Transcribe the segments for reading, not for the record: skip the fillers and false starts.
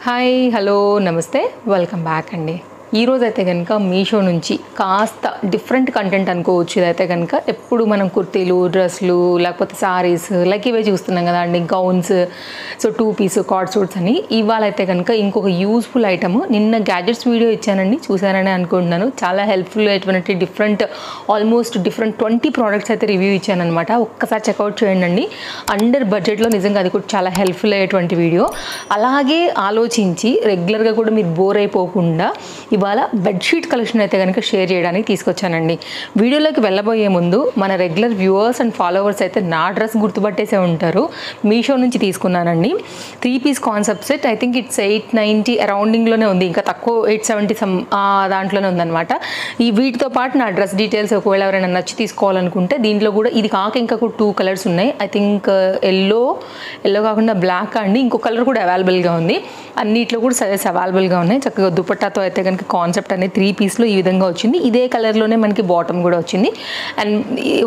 Hi hello నమస్తే welcome back అండి. ఈరోజు అయితే కనుక మీషో నుంచి కాస్త డిఫరెంట్ కంటెంట్ అనుకోవచ్చు. ఇదైతే కనుక ఎప్పుడు మనం కుర్తీలు, డ్రెస్లు, లేకపోతే సారీస్ లైక్ ఇవే చూస్తున్నాం కదా అండి, gowns, so 2 piece cord suits అని. ఇవాళ అయితే కనుక ఇంకొక యూస్ఫుల్ ఐటమ్, నిన్న గ్యాడ్జెట్స్ వీడియో ఇచ్చానండి, చూసారని అనుకుంటున్నాను. చాలా హెల్ప్ఫుల్ అటువంటి ఆల్మోస్ట్ డిఫరెంట్ 20 ప్రోడక్ట్స్ అయితే రివ్యూ ఇచ్చానమాట. ఒక్కసారి చెక్అవుట్ చేయండి. అండర్ బడ్జెట్లో నిజంగా అది కూడా చాలా హెల్ప్ఫుల్ అయ్యేటువంటి వీడియో. అలాగే ఆలోచించి రెగ్యులర్గా కూడా మీరు బోర్ అయిపోకుండా ఇవాళ బెడ్షీట్ కలెక్షన్ అయితే కనుక షేర్ చేయడానికి తీసుకొచ్చానండి. వీడియోలోకి వెళ్ళబోయే ముందు మన రెగ్యులర్ వ్యూవర్స్ అండ్ ఫాలోవర్స్ అయితే నా డ్రెస్ గుర్తుపట్టేసే ఉంటారు. మీషో నుంచి తీసుకున్నానండి. 3 piece concept set. I think it's 890 అరౌండింగ్లోనే ఉంది, ఇంకా తక్కువ 870 దాంట్లోనే ఉందన్నమాట. ఈ వీటితో పాటు నా డ్రెస్ డీటెయిల్స్ ఒకవేళ ఎవరైనా నచ్చి తీసుకోవాలనుకుంటే దీంట్లో కూడా ఇది కాక ఇంకా 2 కలర్స్ ఉన్నాయి. ఐ థింక్ ఎల్లో కాకుండా బ్లాక్ అండి, ఇంకో కలర్ కూడా అవైలబుల్గా ఉంది. అన్నిట్లో కూడా సైజెస్ అవైలబుల్గా ఉన్నాయి. చక్కగా దుపట్టాతో అయితే కనుక కాన్సెప్ట్ అనేది 3 పీస్లో ఈ విధంగా వచ్చింది. ఇదే కలర్లోనే మనకి బాటమ్ కూడా వచ్చింది అండ్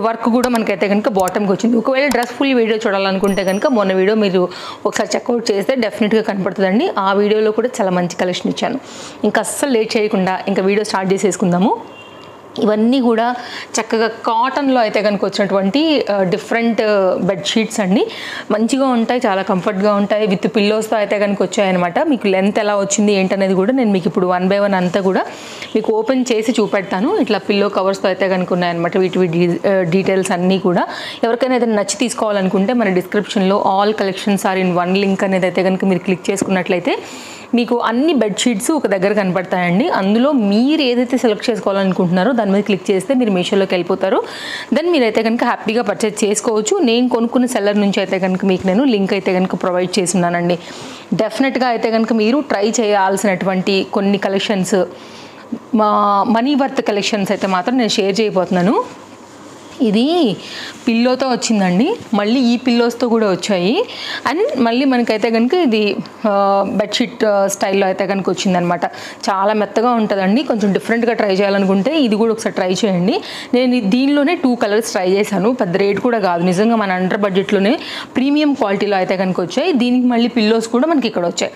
వర్క్ కూడా మనకైతే కనుక బాటమ్కి వచ్చింది. ఒకవేళ డ్రెస్ ఫుల్ వీడియో చూడాలనుకుంటే కనుక మొన్న వీడియో మీరు ఒకసారి చెక్అవుట్ చేస్తే డెఫినెట్గా కనపడుతుందండి. ఆ వీడియోలో కూడా చాలా మంచి కలెక్షన్ ఇచ్చాను. ఇంకా అస్సలు లేట్ చేయకుండా ఇంకా వీడియో స్టార్ట్ చేసేసుకుందాము. ఇవన్నీ కూడా చక్కగా కాటన్లో అయితే కనుక వచ్చినటువంటి డిఫరెంట్ బెడ్షీట్స్ అండి. మంచిగా ఉంటాయి, చాలా కంఫర్ట్గా ఉంటాయి. విత్ పిల్లోస్తో అయితే కనుక వచ్చాయన్నమాట. మీకు లెంత్ ఎలా వచ్చింది ఏంటనేది కూడా నేను మీకు ఇప్పుడు 1 by 1 అంతా కూడా మీకు ఓపెన్ చేసి చూపెడతాను. ఇట్లా పిల్లో కవర్స్తో అయితే కనుక ఉన్నాయన్నమాట. వీటి డీటెయిల్స్ అన్నీ కూడా ఎవరికైనా ఏదైనా నచ్చి తీసుకోవాలనుకుంటే మన డిస్క్రిప్షన్లో all collections are in 1 link అనేది అయితే కనుక మీరు క్లిక్ చేసుకున్నట్లయితే మీకు అన్ని బెడ్షీట్స్ ఒక దగ్గర కనపడతాయండి. అందులో మీరు ఏదైతే సెలెక్ట్ చేసుకోవాలనుకుంటున్నారో దాని మీద క్లిక్ చేస్తే మీరు మీషోలోకి వెళ్ళిపోతారు. దెన్ మీరైతే కనుక హ్యాపీగా పర్చేజ్ చేసుకోవచ్చు. నేను కొనుక్కున్న సెల్లర్ నుంచి అయితే కనుక మీకు నేను లింక్ అయితే కనుక ప్రొవైడ్ చేస్తున్నానండి. డెఫినెట్గా అయితే కనుక మీరు ట్రై చేయాల్సినటువంటి కొన్ని కలెక్షన్స్, మనీ వర్త్ కలెక్షన్స్ అయితే మాత్రం నేను షేర్ చేయబోతున్నాను. ఇది పిల్లోతో వచ్చిందండి, మళ్ళీ ఈ పిల్లోస్తో కూడా వచ్చాయి అండ్ మళ్ళీ మనకైతే కనుక ఇది బెడ్షీట్ స్టైల్లో అయితే కనుక వచ్చిందనమాట. చాలా మెత్తగా ఉంటుందండి. కొంచెం డిఫరెంట్గా ట్రై చేయాలనుకుంటే ఇది కూడా ఒకసారి ట్రై చేయండి. నేను దీనిలోనే 2 కలర్స్ ట్రై చేశాను. పెద్ద రేట్ కూడా కాదు, నిజంగా మన అండర్ బడ్జెట్లోనే ప్రీమియం క్వాలిటీలో అయితే కనుక వచ్చాయి. దీనికి మళ్ళీ పిల్లోస్ కూడా మనకి ఇక్కడ వచ్చాయి.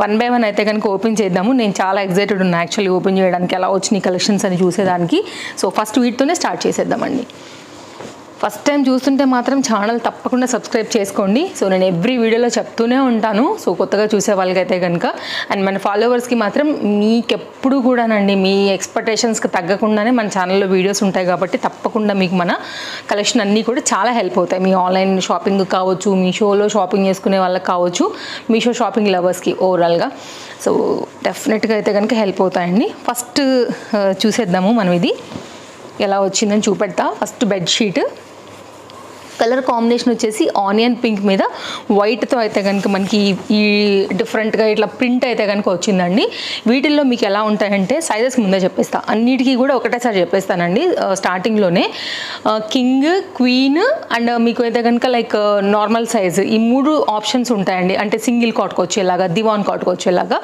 1 by 1 అయితే కనుక ఓపెన్ చేద్దాము. నేను చాలా ఎక్సైటెడ్ ఉన్నాను యాక్చువల్లీ ఓపెన్ చేయడానికి, ఎలా వచ్చినాయి కలెక్షన్స్ అని చూసేదానికి. సో ఫస్ట్ వీటితోనే స్టార్ట్ చేసేద్దామండి. ఫస్ట్ టైం చూస్తుంటే మాత్రం ఛానల్ తప్పకుండా సబ్స్క్రైబ్ చేసుకోండి. సో నేను ఎవ్రీ వీడియోలో చెప్తూనే ఉంటాను. సో కొత్తగా చూసే వాళ్ళకైతే కనుక అండ్ మన ఫాలోవర్స్కి మాత్రం మీకెప్పుడు కూడానండి మీ ఎక్స్పెక్టేషన్స్కి తగ్గకుండానే మన ఛానల్లో వీడియోస్ ఉంటాయి కాబట్టి తప్పకుండా మీకు మన కలెక్షన్ అన్నీ కూడా చాలా హెల్ప్ అవుతాయి. మీ ఆన్లైన్ షాపింగ్ కావచ్చు, మీషోలో షాపింగ్ చేసుకునే వాళ్ళకి కావచ్చు, మీషో షాపింగ్ లవర్స్కి ఓవరాల్గా. సో డెఫినెట్గా అయితే కనుక హెల్ప్ అవుతాయండి. ఫస్ట్ చూసేద్దాము మనం ఇది ఎలా వచ్చిందని చూపెడతా. ఫస్ట్ బెడ్షీట్ కలర్ కాంబినేషన్ వచ్చేసి ఆనియన్ పింక్ మీద వైట్తో అయితే కనుక మనకి ఈ డిఫరెంట్గా ఇట్లా ప్రింట్ అయితే కనుక వచ్చిందండి. వీటిల్లో మీకు ఎలా ఉంటాయంటే సైజెస్ ముందే చెప్పేస్తా, అన్నిటికీ కూడా ఒకటేసారి చెప్పేస్తానండి. స్టార్టింగ్లోనే కింగ్, క్వీన్ అండ్ మీకు అయితే కనుక లైక్ నార్మల్ సైజ్, ఈ 3 ఆప్షన్స్ ఉంటాయండి. అంటే సింగిల్ కాట్కి వచ్చేలాగా, దివాన్ కాట్కి వచ్చేలాగా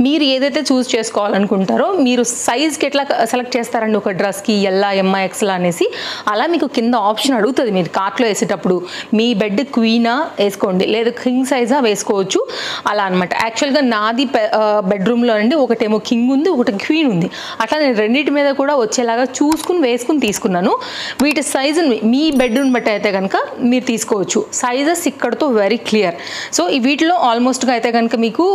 మీరు ఏదైతే చూస్ చేసుకోవాలనుకుంటారో మీరు సైజ్కి ఎట్లా సెలెక్ట్ చేస్తారండి ఒక డ్రెస్కి, ఎల్లా, ఎంఐ, ఎక్స్లా అనేసి. అలా మీకు కింద ఆప్షన్ అడుగుతుంది. మీరు కార్ట్లో వేసేటప్పుడు మీ బెడ్ క్వీనా వేసుకోండి, లేదా కింగ్ సైజా వేసుకోవచ్చు, అలా అనమాట. యాక్చువల్గా నాది బెడ్రూమ్లో అండి ఒకటేమో కింగ్ ఉంది, ఒకటి క్వీన్ ఉంది. అట్లా నేను రెండింటి మీద కూడా వచ్చేలాగా చూసుకుని వేసుకుని తీసుకున్నాను. వీటి సైజు మీ బెడ్రూమ్ బట్టి అయితే కనుక మీరు తీసుకోవచ్చు. సైజెస్ ఇక్కడతో వెరీ క్లియర్. సో ఈ వీటిలో ఆల్మోస్ట్గా అయితే కనుక మీకు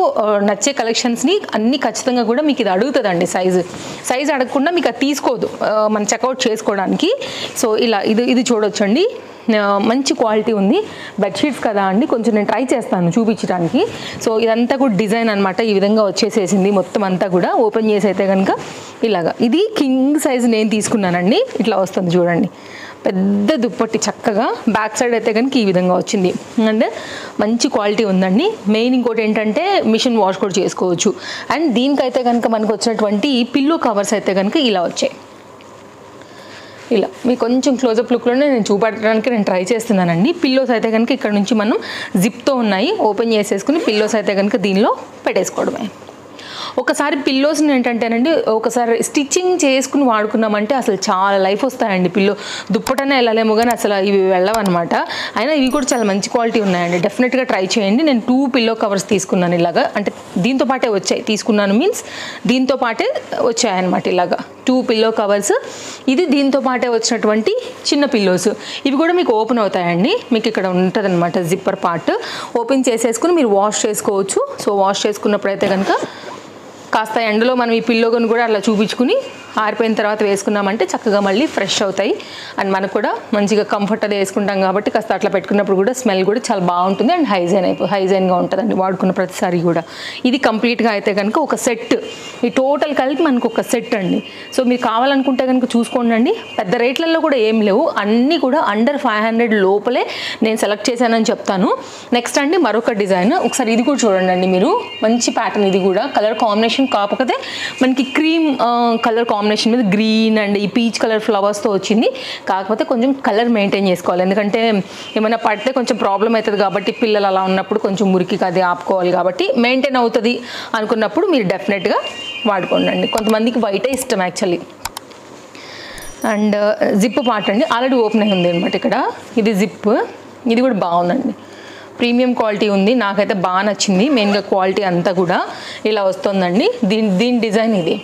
నచ్చే కలెక్షన్స్ని అన్ని ఖచ్చితంగా కూడా మీకు ఇది అడుగుతుందండి. సైజ్ అడగకుండా మీకు అది తీసుకోదు మనం చెక్అవుట్ చేసుకోవడానికి. సో ఇలా ఇది చూడొచ్చండి, మంచి క్వాలిటీ ఉంది. బెడ్షీట్స్ కదా అండి, కొంచెం నేను ట్రై చేస్తాను చూపించడానికి. సో ఇదంతా కూడా డిజైన్ అనమాట, ఈ విధంగా వచ్చేసేసింది మొత్తం అంతా కూడా. ఓపెన్ చేసి అయితే కనుక ఇలాగా, ఇది కింగ్ సైజ్ నేను తీసుకున్నానండి. ఇట్లా వస్తుంది చూడండి, పెద్ద దుప్పటి చక్కగా. బ్యాక్ సైడ్ అయితే కనుక ఈ విధంగా వచ్చింది అండ్ మంచి క్వాలిటీ ఉందండి. మెయిన్ ఇంకోటి ఏంటంటే మిషన్ వాష్ కూడా చేసుకోవచ్చు. అండ్ దీనికైతే కనుక మనకు వచ్చినటువంటి పిల్లో కవర్స్ అయితే కనుక ఇలా వచ్చాయి. ఇలా మీకు కొంచెం క్లోజప్ లుక్లోనే నేను చూపెట్టడానికి నేను ట్రై చేస్తున్నానండి. పిల్లోస్ అయితే కనుక ఇక్కడ నుంచి మనం జిప్తో ఉన్నాయి, ఓపెన్ చేసేసుకుని పిల్లోస్ అయితే కనుక దీనిలో పెట్టేసుకోవడమే. ఒకసారి పిల్లోస్ని ఏంటంటేనండి ఒకసారి స్టిచ్చింగ్ చేసుకుని వాడుకున్నామంటే అసలు చాలా లైఫ్ వస్తాయండి. దుప్పటనే వెళ్ళలేము కానీ అసలు ఇవి వెళ్ళవన్నమాట. అయినా ఇవి కూడా చాలా మంచి క్వాలిటీ ఉన్నాయండి, డెఫినెట్గా ట్రై చేయండి. నేను 2 పిల్లో కవర్స్ తీసుకున్నాను ఇలాగా, అంటే దీంతో పాటే వచ్చాయి, తీసుకున్నాను మీన్స్ దీంతో పాటే వచ్చాయన్నమాట ఇలాగా 2 పిల్లో కవర్స్. ఇది దీంతో పాటే వచ్చినటువంటి చిన్న పిల్లోస్. ఇవి కూడా మీకు ఓపెన్ అవుతాయండి, మీకు ఇక్కడ ఉంటుంది అనమాట జిప్పర్ పార్ట్. ఓపెన్ చేసేసుకుని మీరు వాష్ చేసుకోవచ్చు. సో వాష్ చేసుకున్నప్పుడైతే కనుక కాస్త ఎండలో మనం ఈ పిల్లోని కూడా అలా చూపించుకుని ఆరిపోయిన తర్వాత వేసుకున్నామంటే చక్కగా మళ్ళీ ఫ్రెష్ అవుతాయి. అండ్ మనకు కూడా మంచిగా కంఫర్ట్గా వేసుకుంటాం కాబట్టి కాస్త అట్లా పెట్టుకున్నప్పుడు కూడా స్మెల్ కూడా చాలా బాగుంటుంది అండ్ హైజైన్గా ఉంటుందండి వాడుకున్న ప్రతిసారి కూడా. ఇది కంప్లీట్గా అయితే కనుక ఒక సెట్, ఈ టోటల్ కలిపి మనకు ఒక సెట్ అండి. సో మీరు కావాలనుకుంటే కనుక చూసుకోండి, పెద్ద రేట్లలో కూడా ఏం లేవు, అన్నీ కూడా అండర్ 500 లోపలే నేను సెలెక్ట్ చేశానని చెప్తాను. నెక్స్ట్ అండి మరొక డిజైన్, ఒకసారి ఇది కూడా చూడండి మీరు, మంచి ప్యాటర్న్. ఇది కూడా కలర్ కాంబినేషన్ కాకపోతే మనకి క్రీమ్ కలర్ కాంబినేషన్ మీద గ్రీన్ అండ్ ఈ పీచ్ కలర్ ఫ్లవర్స్తో వచ్చింది. కాకపోతే కొంచెం కలర్ మెయింటైన్ చేసుకోవాలి, ఎందుకంటే ఏమైనా పడితే కొంచెం ప్రాబ్లం అవుతుంది కాబట్టి పిల్లలు అలా ఉన్నప్పుడు కొంచెం మురికి అది ఆపుకోవాలి కాబట్టి మెయింటైన్ అవుతుంది అనుకున్నప్పుడు మీరు డెఫినెట్గా వాడుకోండి. కొంతమందికి వైటే ఇష్టం యాక్చువల్లీ. అండ్ జిప్ పార్ట్ అండి ఆల్రెడీ ఓపెన్ అయి ఉంది అనమాట ఇక్కడ, ఇది జిప్. ఇది కూడా బాగుందండి, ప్రీమియం క్వాలిటీ ఉంది, నాకైతే బాగా నచ్చింది. మెయిన్గా క్వాలిటీ అంతా కూడా ఇలా వస్తుందండి. దీని డిజైన్ ఇది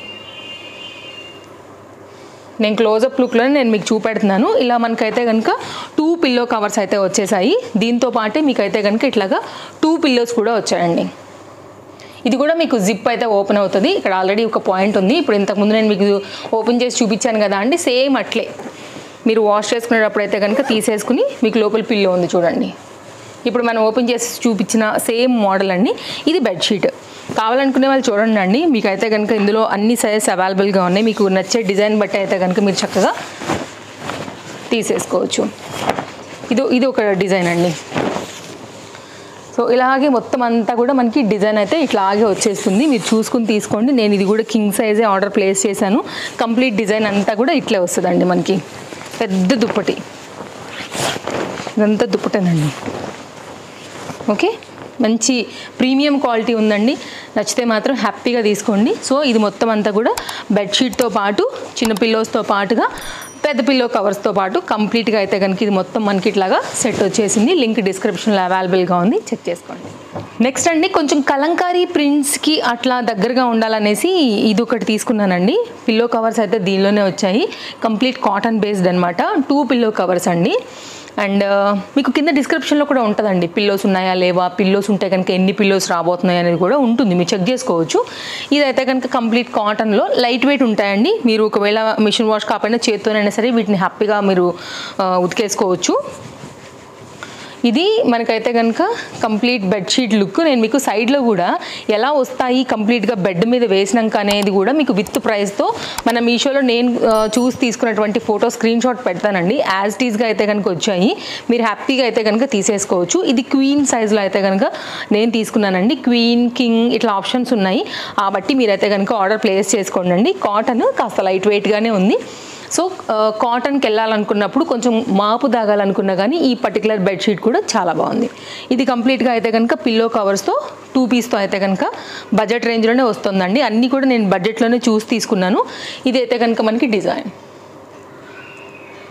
నేను క్లోజప్ లుక్లోనే నేను మీకు చూపెడుతున్నాను. ఇలా మనకైతే కనుక 2 పిల్లో కవర్స్ అయితే వచ్చేసాయి. దీంతో పాటే మీకైతే కనుక ఇట్లాగా 2 పిల్లోస్ కూడా వచ్చాయండి. ఇది కూడా మీకు జిప్ అయితే ఓపెన్ అవుతుంది. ఇక్కడ ఆల్రెడీ ఒక పాయింట్ ఉంది, ఇప్పుడు ఇంతకుముందు నేను మీకు ఓపెన్ చేసి చూపించాను కదా అండి, సేమ్ అట్లే మీరు వాష్ చేసుకునేటప్పుడు అయితే కనుక తీసేసుకుని మీకు లోపల పిల్లో ఉంది చూడండి. ఇప్పుడు మనం ఓపెన్ చేసి చూపించిన సేమ్ మోడల్ అండి. ఇది బెడ్షీట్. కావాలనుకునే వాళ్ళు చూడండి అండి, మీకైతే కనుక ఇందులో అన్ని సైజెస్ అవైలబుల్గా ఉన్నాయి. మీకు నచ్చే డిజైన్ బట్టి అయితే కనుక మీరు చక్కగా తీసేసుకోవచ్చు. ఇది ఒక డిజైన్ అండి. సో ఇలాగే మొత్తం అంతా కూడా మనకి డిజైన్ అయితే ఇట్లాగే వచ్చేస్తుంది, మీరు చూసుకుని తీసుకోండి. నేను ఇది కూడా కింగ్ సైజే ఆర్డర్ ప్లేస్ చేశాను. కంప్లీట్ డిజైన్ అంతా కూడా ఇట్లే వస్తుందండి. మనకి పెద్ద దుప్పటి, ఇదంతా దుప్పటేనండి. ఓకే, మంచి ప్రీమియం క్వాలిటీ ఉందండి. నచ్చితే మాత్రం హ్యాపీగా తీసుకోండి. సో ఇది మొత్తం అంతా కూడా బెడ్షీట్తో పాటు చిన్న పిల్లోస్తో పాటుగా పెద్ద పిల్లో కవర్స్తో పాటు కంప్లీట్గా అయితే కనుక ఇది మొత్తం మనకి ఇట్లాగా సెట్ వచ్చేసింది. లింక్ డిస్క్రిప్షన్లో అవైలబుల్గా ఉంది, చెక్ చేసుకోండి. నెక్స్ట్ అండి కొంచెం కలంకారీ ప్రింట్స్కి అట్లా దగ్గరగా ఉండాలనేసి ఇది ఒకటి తీసుకున్నానండి. పిల్లో కవర్స్ అయితే దీనిలోనే వచ్చాయి, కంప్లీట్ కాటన్ బేస్డ్ అనమాట. 2 పిల్లో కవర్స్ అండి. అండ్ మీకు కింద డిస్క్రిప్షన్లో కూడా ఉంటుందండి, పిల్లోస్ ఉన్నాయా లేవా, పిల్లోస్ ఉంటే కనుక ఎన్ని పిల్లోస్ రాబోతున్నాయి అనేది కూడా ఉంటుంది, మీరు చెక్ చేసుకోవచ్చు. ఇదైతే కనుక కంప్లీట్ కాటన్లో లైట్ వెయిట్ ఉంటాయండి. మీరు ఒకవేళ మిషన్ వాష్ కాకపోయినా చేత్తోనైనా సరే వీటిని హ్యాపీగా మీరు ఉతికేసుకోవచ్చు. ఇది మనకైతే కనుక కంప్లీట్ బెడ్షీట్ లుక్. నేను మీకు సైడ్లో కూడా ఎలా వస్తాయి కంప్లీట్గా బెడ్ మీద వేసినాక అనేది కూడా మీకు విత్ ప్రైస్తో మన మీషోలో నేను చూసి తీసుకున్నటువంటి ఫోటో స్క్రీన్ షాట్ పెడతానండి. యాజ్ టీజ్గా అయితే కనుక వచ్చాయి, మీరు హ్యాపీగా అయితే కనుక తీసేసుకోవచ్చు. ఇది క్వీన్ సైజులో అయితే కనుక నేను తీసుకున్నానండి. క్వీన్, కింగ్ ఇట్లా ఆప్షన్స్ ఉన్నాయి, కాబట్టి మీరైతే కనుక ఆర్డర్ ప్లేస్ చేసుకోండి. కాటన్ కాస్త లైట్ వెయిట్గానే ఉంది. సో కాటన్కి వెళ్ళాలనుకున్నప్పుడు కొంచెం మాపు దాగాలనుకున్నా కానీ ఈ పర్టికులర్ బెడ్షీట్ కూడా చాలా బాగుంది. ఇది కంప్లీట్గా అయితే కనుక పిల్లో కవర్స్తో 2 పీస్తో అయితే కనుక బడ్జెట్ రేంజ్లోనే వస్తుందండి. అన్నీ కూడా నేను బడ్జెట్లోనే చూసి తీసుకున్నాను. ఇది అయితే కనుక మనకి డిజైన్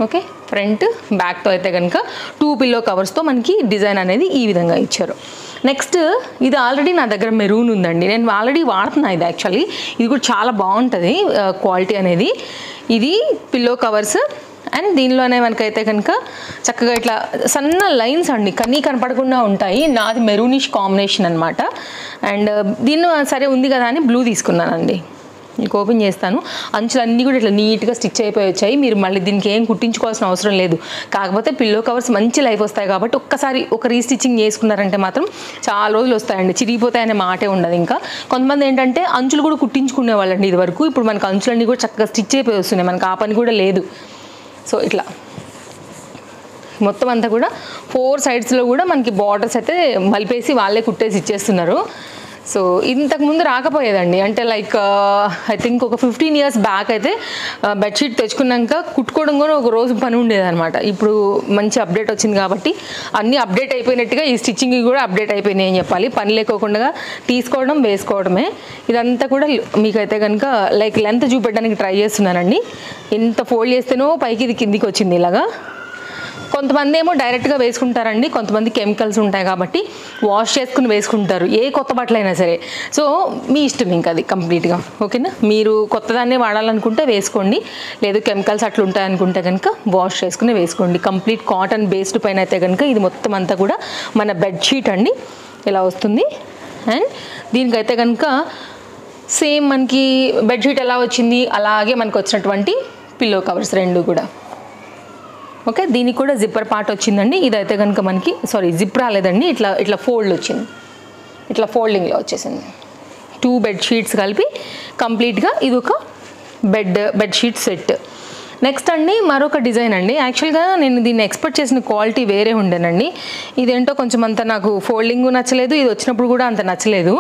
ఓకే, ఫ్రంట్ బ్యాక్తో అయితే కనుక 2 పిల్లో కవర్స్తో మనకి డిజైన్ అనేది ఈ విధంగా ఇచ్చారు. నెక్స్ట్ ఇది ఆల్రెడీ నా దగ్గర మెరూన్ ఉందండి, నేను ఆల్రెడీ వాడుతున్నాను. ఇది యాక్చువల్లీ ఇది కూడా చాలా బాగుంటుంది క్వాలిటీ అనేది. ఇది పిల్లో కవర్స్ అండ్ దీనిలోనే మనకైతే కనుక చక్కగా ఇట్లా సన్న లైన్స్ అండి కనపడకుండా ఉంటాయి. నాది మెరూనిష్ కాంబినేషన్ అనమాట. అండ్ దీన్ని సరే ఉంది కదా అని బ్లూ తీసుకున్నానండి. మీకు ఓపెన్ చేస్తాను, అంచులు అన్నీ కూడా ఇట్లా నీట్గా స్టిచ్ అయిపోయి వచ్చాయి. మీరు మళ్ళీ దీనికి ఏం కుట్టించుకోవాల్సిన అవసరం లేదు. కాకపోతే పిల్లో కవర్స్ మంచి లైఫ్ వస్తాయి కాబట్టి ఒక్కసారి ఒక రీస్టిచ్చింగ్ చేసుకున్నారంటే మాత్రం చాలా రోజులు వస్తాయండి, చిరిగిపోతాయనే మాటే ఉండదు. ఇంకా కొంతమంది ఏంటంటే అంచులు కూడా కుట్టించుకునే వాళ్ళండి ఇది వరకు. ఇప్పుడు మనకు అంచులన్నీ కూడా చక్కగా స్టిచ్ అయిపోయి వస్తున్నాయి, మనకు ఆ పని కూడా లేదు. సో ఇట్లా మొత్తం అంతా కూడా 4 సైడ్స్లో కూడా మనకి బార్డర్స్ అయితే మలిపేసి వాళ్ళే కుట్టేసి ఇచ్చేస్తున్నారు. సో ఇంతకుముందు రాకపోయేదండి, అంటే లైక్ ఐ థింక్ ఒక 15 years బ్యాక్ అయితే బెడ్షీట్ తెచ్చుకున్నాక కుట్టుకోవడం కూడా ఒక రోజు పని ఉండేదన్నమాట. ఇప్పుడు మంచి అప్డేట్ వచ్చింది కాబట్టి అన్నీ అప్డేట్ అయిపోయినట్టుగా ఈ స్టిచ్చింగ్ కూడా అప్డేట్ అయిపోయినాయి అని చెప్పాలి. పని లేకోకుండా తీసుకోవడం వేసుకోవడమే. ఇదంతా కూడా మీకైతే కనుక లైక్ లెంత్ చూపెట్టడానికి ట్రై చేస్తున్నానండి. ఎంత ఫోల్డ్ చేస్తేనో పైకి ఇది కిందికి వచ్చింది ఇలాగా. కొంతమంది ఏమో డైరెక్ట్గా వేసుకుంటారండి, కొంతమంది కెమికల్స్ ఉంటాయి కాబట్టి వాష్ చేసుకుని వేసుకుంటారు ఏ కొత్త బట్టలైనా సరే. సో మీ ఇష్టం ఇంకా అది కంప్లీట్గా, ఓకేనా. మీరు కొత్తదాన్నే వాడాలనుకుంటే వేసుకోండి, లేదు కెమికల్స్ అట్లా ఉంటాయనుకుంటే కనుక వాష్ చేసుకుని వేసుకోండి. కంప్లీట్ కాటన్ బేస్డ్ పైన అయితే కనుక ఇది మొత్తం అంతా కూడా మన బెడ్షీట్ అండి ఇలా వస్తుంది. అండ్ దీనికైతే కనుక సేమ్ మనకి బెడ్షీట్ ఎలా వచ్చింది అలాగే మనకు వచ్చినటువంటి పిల్లో కవర్స్ రెండు కూడా, ఓకే. దీనికి కూడా జిప్పర్ పార్ట్ వచ్చిందండి. ఇదైతే కనుక మనకి జిప్ రాలేదండి, ఇట్లా ఫోల్డ్ వచ్చింది, ఇట్లా ఫోల్డింగ్లో వచ్చేసింది. 2 బెడ్షీట్స్ కలిపి కంప్లీట్గా ఇది ఒక బెడ్షీట్ సెట్. నెక్స్ట్ అండి మరొక డిజైన్ అండి. యాక్చువల్గా నేను దీన్ని ఎక్స్పెక్ట్ చేసిన క్వాలిటీ వేరే ఉండేనండి. ఇదేంటో కొంచెం అంత నాకు ఫోల్డింగ్ నచ్చలేదు, ఇది వచ్చినప్పుడు కూడా అంత నచ్చలేదు.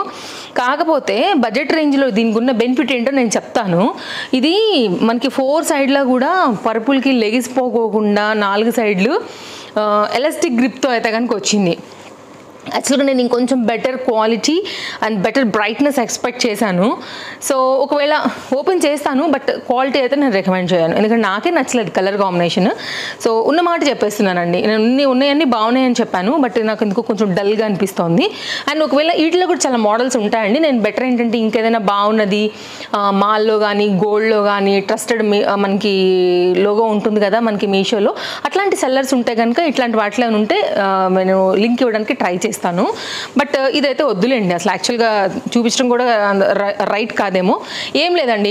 కాకపోతే బడ్జెట్ రేంజ్లో దీనికి ఉన్న బెనిఫిట్ ఏంటో నేను చెప్తాను. ఇది మనకి 4 సైడ్లో కూడా పరుపులకి లెగిసిపోకోకుండా 4 సైడ్లు ఎలాస్టిక్ గ్రిప్తో అయితే కనుక వచ్చింది. యాక్చువల్గా నేను ఇంకొంచెం better quality and better brightness expect చేశాను. సో ఒకవేళ ఓపెన్ చేస్తాను, బట్ క్వాలిటీ అయితే నేను రికమెండ్ చేయను, ఎందుకంటే నాకే నచ్చలేదు కలర్ కాంబినేషన్. సో ఉన్న మాట చెప్పేస్తున్నానండి, నేను ఉన్నాయన్నీ బాగున్నాయని చెప్పాను, బట్ నాకు ఎందుకు కొంచెం డల్గా అనిపిస్తుంది. అండ్ ఒకవేళ వీటిలో కూడా చాలా మోడల్స్ ఉంటాయండి. నేను బెటర్ ఏంటంటే ఇంకేదైనా బాగున్నది మాల్లో కానీ గోల్డ్లో కానీ ట్రస్టెడ్ మనకి లోగో ఉంటుంది కదా మనకి మీషోలో, అట్లాంటి సెల్లర్స్ ఉంటే కనుక ఇట్లాంటి వాటిలో ఉంటే నేను లింక్ ఇవ్వడానికి ట్రై చేస్తాను. బట్ ఇదైతే వద్దులేండి, అసలు యాక్చువల్గా చూపించడం కూడా రైట్ కాదేమో. ఏం లేదండి,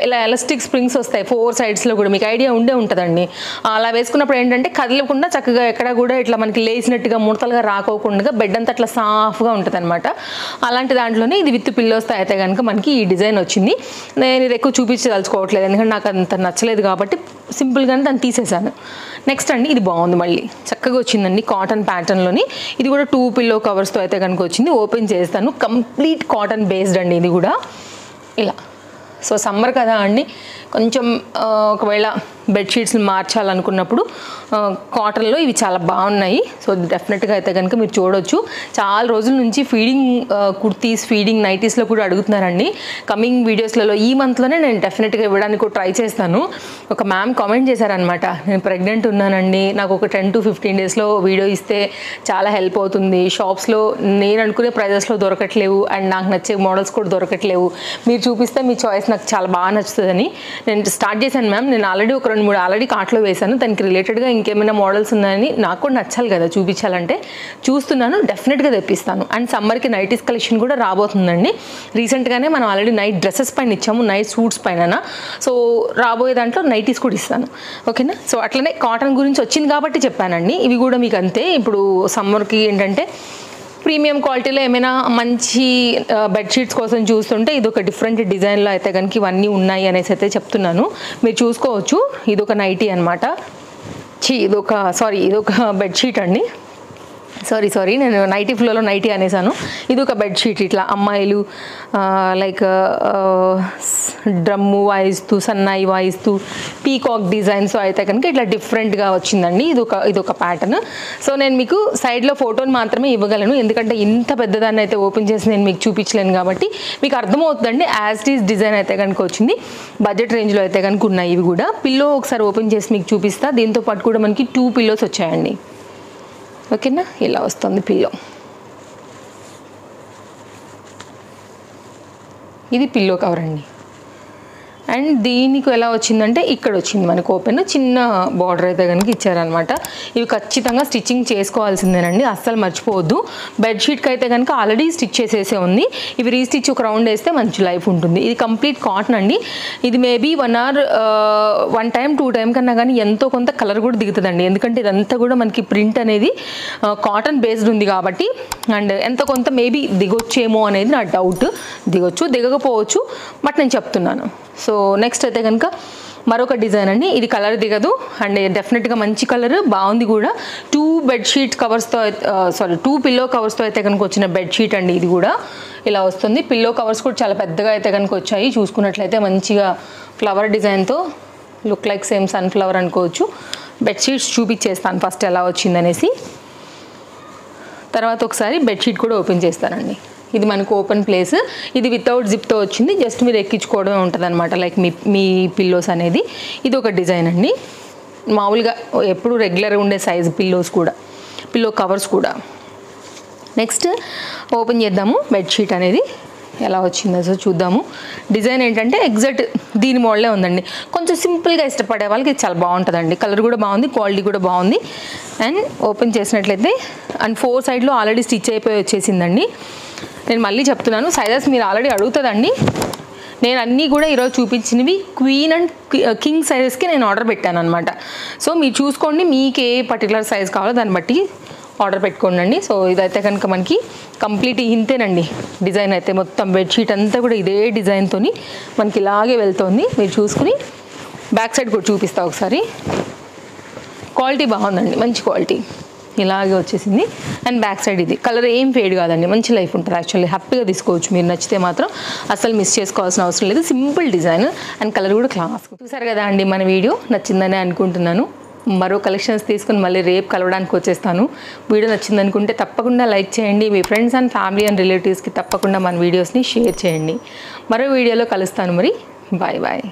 ఇలా ఎలాస్టిక్ స్ప్రింగ్స్ వస్తాయి 4 సైడ్స్లో కూడా, మీకు ఐడియా ఉంటుందండి. అలా వేసుకున్నప్పుడు ఏంటంటే కదలకుండా చక్కగా ఎక్కడ కూడా ఇట్లా మనకి లేచినట్టుగా ముడతలుగా రాకోకుండా బెడ్ అంతా అట్లా సాఫ్గా ఉంటుంది అనమాట. అలాంటి దాంట్లోనే ఇది విత్ పిల్లోస్తో అయితే కనుక మనకి ఈ డిజైన్ వచ్చింది. నేను ఇది ఎక్కువ చూపించదలుచుకోవట్లేదు, ఎందుకంటే నాకు అంత నచ్చలేదు కాబట్టి సింపుల్గానే దాన్ని తీసేసాను. నెక్స్ట్ అండి ఇది బాగుంది, మళ్ళీ చక్కగా వచ్చిందండి కాటన్ ప్యాటర్న్లోని. ఇది కూడా 2 పిల్లో కవర్స్తో అయితే కనుక వచ్చింది. ఓపెన్ చేస్తాను, కంప్లీట్ కాటన్ బేస్డ్ అండి ఇది కూడా ఇలా. సో సమ్మర్ కదా అండి, కొంచెం ఒకవేళ బెడ్షీట్స్ని మార్చాలనుకున్నప్పుడు కాటన్లో ఇవి చాలా బాగున్నాయి. సో డెఫినెట్గా అయితే కనుక మీరు చూడవచ్చు. చాలా రోజుల నుంచి ఫీడింగ్ కుర్తీస్, ఫీడింగ్ నైటీస్లో కూడా అడుగుతున్నారండి. కమింగ్ వీడియోస్లలో ఈ మంత్లోనే నేను డెఫినెట్గా ఇవ్వడానికి ట్రై చేస్తాను. ఒక మ్యామ్ కామెంట్ చేశారనమాట, నేను ప్రెగ్నెంట్ ఉన్నానండి, నాకు ఒక 10 to 15 డేస్లో వీడియో ఇస్తే చాలా హెల్ప్ అవుతుంది, షాప్స్లో నేను అనుకునే ప్రైజెస్లో దొరకట్లేవు అండ్ నాకు నచ్చే మోడల్స్ కూడా దొరకట్లేవు, మీరు చూపిస్తే మీ చాయిస్ నాకు చాలా బాగా నచ్చుతుందని నేను స్టార్ట్ చేశాను మ్యామ్. నేను ఆల్రెడీ ఒక 2-3 ఆల్రెడీ కార్ట్లో వేశాను, దానికి రిలేటెడ్గా ఇంకేమైనా మోడల్స్ ఉన్నాయని నాకు కూడా నచ్చాలి కదా చూపించాలంటే. చూస్తున్నాను, డెఫినెట్గా తెప్పిస్తాను. అండ్ సమ్మర్కి నైటీస్ కలెక్షన్ కూడా రాబోతుందండి. రీసెంట్గానే మనం ఆల్రెడీ నైట్ డ్రెస్సెస్ పైన ఇచ్చాము, నైట్ సూట్స్ పైన. సో రాబోయే దాంట్లో నైటీస్ కూడా ఇస్తాను, ఓకేనా. సో అట్లనే కాటన్ గురించి వచ్చింది కాబట్టి చెప్పానండి. ఇవి కూడా మీకు అంతే. ఇప్పుడు సమ్మర్కి ఏంటంటే ప్రీమియం క్వాలిటీలో ఏమైనా మంచి బెడ్షీట్స్ కోసం చూస్తుంటే ఇది ఒక డిఫరెంట్ డిజైన్లో అయితే కనుక ఇవన్నీ ఉన్నాయి అనేసి అయితే చెప్తున్నాను, మీరు చూసుకోవచ్చు. ఇది ఒక నైటీ అనమాట, ఇదొక బెడ్షీట్ అండి. సారీ నేను నైటీ ఫ్లోలో నైటీ అనేసాను. ఇది ఒక బెడ్షీట్, ఇట్లా అమ్మాయిలు లైక్ డ్రమ్ము వాయిస్తూ సన్నాయి వాయిస్తూ పీకాక్ డిజైన్స్ అయితే కనుక ఇట్లా డిఫరెంట్గా వచ్చిందండి. ఇదొక ప్యాటర్న్. సో నేను మీకు సైడ్లో ఫోటోని మాత్రమే ఇవ్వగలను, ఎందుకంటే ఇంత పెద్దదాన్ని అయితే ఓపెన్ చేసి నేను మీకు చూపించలేను కాబట్టి మీకు అర్థమవుతుందండి. యాజ్ ఇట్ ఈస్ డిజైన్ అయితే కనుక వచ్చింది. బడ్జెట్ రేంజ్లో అయితే కనుక ఉన్నాయి ఇవి కూడా. పిల్లో ఒకసారి ఓపెన్ చేసి మీకు చూపిస్తా. దీంతో పాటు కూడా మనకి 2 పిల్లోస్ వచ్చాయండి, ఓకేనా. ఇలా వస్తుంది పిల్లో. ఇది పిల్లో కవర్ అండి. అండ్ దీనికి ఎలా వచ్చిందంటే ఇక్కడ వచ్చింది మనకు ఓపెన్, చిన్న బార్డర్ అయితే కనుక ఇచ్చారనమాట. ఇవి ఖచ్చితంగా స్టిచ్చింగ్ చేసుకోవాల్సిందేనండి, అస్సలు మర్చిపోవద్దు. బెడ్షీట్కి అయితే కనుక ఆల్రెడీ స్టిచ్ చేసేసే ఉంది, ఇవి రీస్టిచ్ ఒక రౌండ్ వేస్తే మంచి లైఫ్ ఉంటుంది. ఇది కంప్లీట్ కాటన్ అండి. ఇది మేబీ 1 hour 1 time 2 time కన్నా కానీ ఎంతో కొంత కలర్ కూడా దిగుతుందండి, ఎందుకంటే ఇదంతా కూడా మనకి ప్రింట్ అనేది కాటన్ బేస్డ్ ఉంది కాబట్టి. అండ్ ఎంతో కొంత మేబీ దిగొచ్చేమో అనేది నా డౌట్, దిగొచ్చు దిగకపోవచ్చు, బట్ నేను చెప్తున్నాను. సో నెక్స్ట్ అయితే కనుక మరొక డిజైన్ అండి. ఇది కలర్ దిగదు అండ్ డెఫినెట్గా మంచి కలర్, బాగుంది కూడా. 2 బెడ్షీట్ కవర్స్తో 2 పిల్లో కవర్స్తో అయితే కనుక వచ్చిన బెడ్షీట్ అండి. ఇది కూడా ఇలా వస్తుంది. పిల్లో కవర్స్ కూడా చాలా పెద్దగా అయితే కనుక వచ్చాయి. చూసుకున్నట్లయితే మంచిగా ఫ్లవర్ డిజైన్తో లుక్ లైక్ సేమ్ సన్ఫ్లవర్ అనుకోవచ్చు. బెడ్షీట్స్ చూపించేస్తాను ఫస్ట్ ఎలా వచ్చిందనేసి, తర్వాత ఒకసారి బెడ్షీట్ కూడా ఓపెన్ చేస్తానండి. ఇది మనకు ఓపెన్ ప్లేస్, ఇది వితౌట్ జిప్తో వచ్చింది. జస్ట్ మీరు ఎక్కించుకోవడమే ఉంటుంది అనమాట, లైక్ మీ పిల్లోస్ అనేది. ఇది ఒక డిజైన్ అండి, మామూలుగా ఎప్పుడు రెగ్యులర్గా ఉండే సైజ్ పిల్లోస్ కూడా, పిల్లో కవర్స్ కూడా. నెక్స్ట్ ఓపెన్ చేద్దాము బెడ్షీట్ అనేది ఎలా వచ్చిందో సో చూద్దాము. డిజైన్ ఏంటంటే ఎగ్జాక్ట్ దీని మోడలే ఉందండి. కొంచెం సింపుల్గా ఇష్టపడే వాళ్ళకి ఇది చాలా బాగుంటుందండి. కలర్ కూడా బాగుంది, క్వాలిటీ కూడా బాగుంది. అండ్ ఓపెన్ చేసినట్లయితే అండ్ 4 సైడ్లో ఆల్రెడీ స్టిచ్ అయిపోయి వచ్చేసిందండి. నేను మళ్ళీ చెప్తున్నాను, సైజెస్ మీరు ఆల్రెడీ అడుగుతుందండి. నేను అన్నీ కూడా ఈరోజు చూపించినవి క్వీన్ అండ్ కింగ్ సైజెస్కి నేను ఆర్డర్ పెట్టాను అనమాట. సో మీరు చూసుకోండి, మీకు ఏ పర్టికులర్ సైజ్ కావాలో దాన్ని బట్టి ఆర్డర్ పెట్టుకోండి. సో ఇదైతే కనుక మనకి కంప్లీట్ ఇంతేనండి. డిజైన్ అయితే మొత్తం బెడ్షీట్ అంతా కూడా ఇదే డిజైన్తో మనకి ఇలాగే వెళ్తుంది. మీరు చూసుకుని బ్యాక్ సైడ్ కూడా చూపిస్తా ఒకసారి. క్వాలిటీ బాగుందండి, మంచి క్వాలిటీ, ఇలాగే వచ్చేసింది. అండ్ బ్యాక్ సైడ్ ఇది కలర్ ఏం ఫేడ్ కాదండి, మంచి లైఫ్ ఉంటుంది. యాక్చువల్లీ హ్యాపీగా తీసుకోవచ్చు, మీరు నచ్చితే మాత్రం అసలు మిస్ చేసుకోవాల్సిన అవసరం లేదు. సింపుల్ డిజైన్ అండ్ కలర్ కూడా క్లాస్. చూసారు కదా అండి, మన వీడియో నచ్చిందని అనుకుంటున్నాను. మరో కలెక్షన్స్ తీసుకుని మళ్ళీ రేపు కలవడానికి వచ్చేస్తాను. వీడియో నచ్చింది అనుకుంటే తప్పకుండా లైక్ చేయండి. మీ ఫ్రెండ్స్ అండ్ ఫ్యామిలీ అండ్ రిలేటివ్స్కి తప్పకుండా మన వీడియోస్ని షేర్ చేయండి. మరో వీడియోలో కలుస్తాను మరి. Bye bye.